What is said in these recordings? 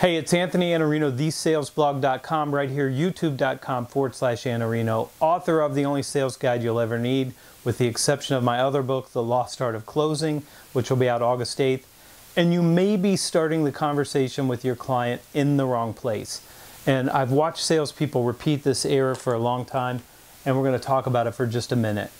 Hey, it's Anthony Iannarino, thesalesblog.com, right here, youtube.com/Iannarino, author of the only sales guide you'll ever need, with the exception of my other book, The Lost Art of Closing, which will be out August 8th. And you may be starting the conversation with your client in the wrong place. And I've watched salespeople repeat this error for a long time, and we're going to talk about it for just a minute.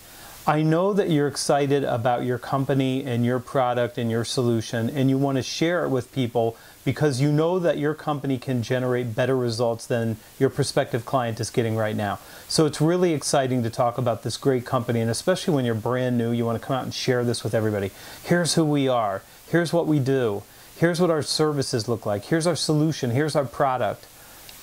I know that you're excited about your company and your product and your solution, and you want to share it with people because you know that your company can generate better results than your prospective client is getting right now. So it's really exciting to talk about this great company, and especially when you're brand new, you want to come out and share this with everybody. Here's who we are. Here's what we do. Here's what our services look like. Here's our solution. Here's our product.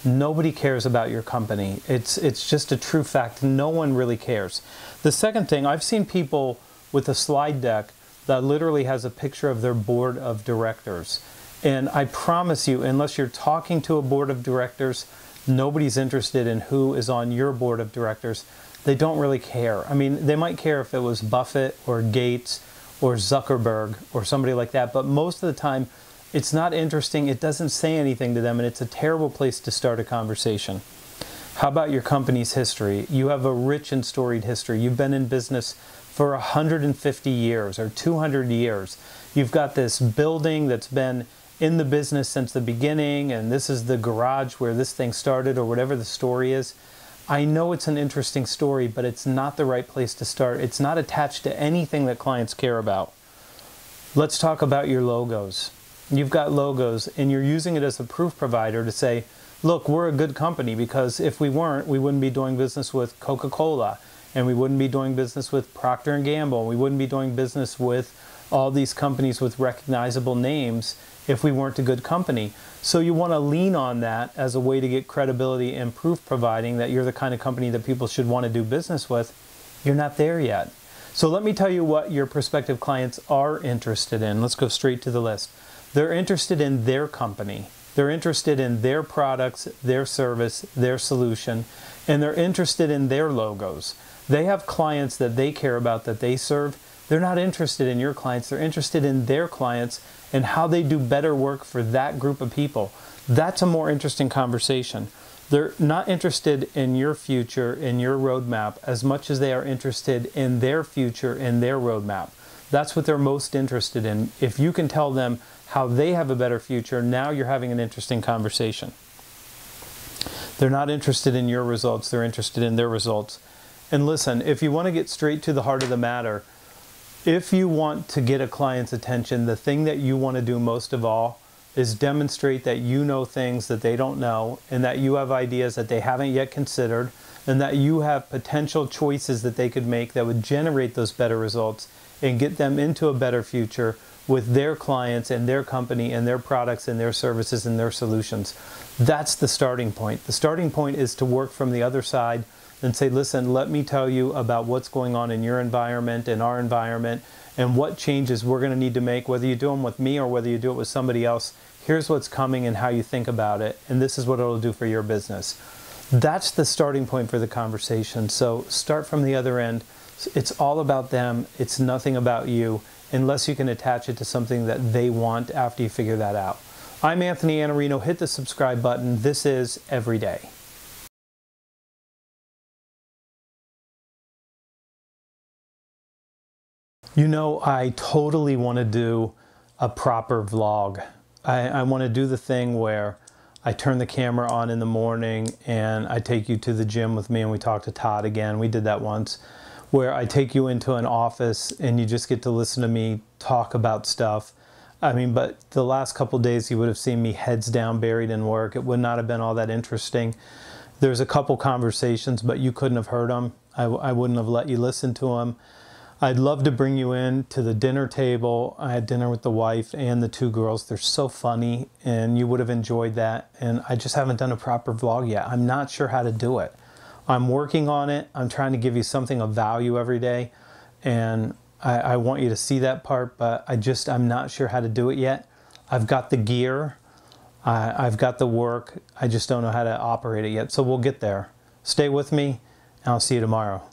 Nobody cares about your company. It's just a true fact. No one really cares. The second thing, I've seen people with a slide deck that literally has a picture of their board of directors. And I promise you, unless you're talking to a board of directors, nobody's interested in who is on your board of directors. They don't really care. I mean, they might care if it was Buffett or Gates or Zuckerberg or somebody like that, but most of the time, it's not interesting, it doesn't say anything to them, and it's a terrible place to start a conversation. How about your company's history? You have a rich and storied history. You've been in business for 150 years or 200 years. You've got this building that's been in the business since the beginning, and this is the garage where this thing started, or whatever the story is. I know it's an interesting story, but it's not the right place to start. It's not attached to anything that clients care about. Let's talk about your logos. You've got logos, and you're using it as a proof provider to say, look, we're a good company, because if we weren't, we wouldn't be doing business with Coca-Cola, and we wouldn't be doing business with Procter & Gamble, and we wouldn't be doing business with all these companies with recognizable names if we weren't a good company. So you want to lean on that as a way to get credibility and proof providing that you're the kind of company that people should want to do business with. You're not there yet. So let me tell you what your prospective clients are interested in. Let's go straight to the list. They're interested in their company. They're interested in their products, their service, their solution, and they're interested in their logos. They have clients that they care about, that they serve. They're not interested in your clients. They're interested in their clients and how they do better work for that group of people. That's a more interesting conversation. They're not interested in your future, in your roadmap, as much as they are interested in their future, in their roadmap. That's what they're most interested in. If you can tell them how they have a better future, now you're having an interesting conversation. They're not interested in your results, they're interested in their results. And listen, if you want to get straight to the heart of the matter, if you want to get a client's attention, the thing that you want to do most of all is demonstrate that you know things that they don't know, and that you have ideas that they haven't yet considered, and that you have potential choices that they could make that would generate those better results and get them into a better future with their clients and their company and their products and their services and their solutions. That's the starting point. The starting point is to work from the other side and say, listen, let me tell you about what's going on in your environment, in our environment, and what changes we're going to need to make, whether you do them with me or whether you do it with somebody else. Here's what's coming and how you think about it, and this is what it'll do for your business. That's the starting point for the conversation. So start from the other end. It's all about them. It's nothing about you, unless you can attach it to something that they want after you figure that out. I'm Anthony Iannarino. Hit the subscribe button. This is Everyday. You know, I totally want to do a proper vlog. I want to do the thing where I turn the camera on in the morning and I take you to the gym with me and we talk to Todd again. We did that once, where I take you into an office and you just get to listen to me talk about stuff. I mean, but the last couple days you would have seen me heads down, buried in work. It would not have been all that interesting. There's a couple conversations, but you couldn't have heard them. I wouldn't have let you listen to them. I'd love to bring you in to the dinner table. I had dinner with the wife and the two girls. They're so funny, and you would have enjoyed that. And I just haven't done a proper vlog yet. I'm not sure how to do it. I'm working on it. I'm trying to give you something of value every day. And I want you to see that part, but I'm not sure how to do it yet. I've got the gear. I've got the work. I just don't know how to operate it yet. So we'll get there. Stay with me, and I'll see you tomorrow.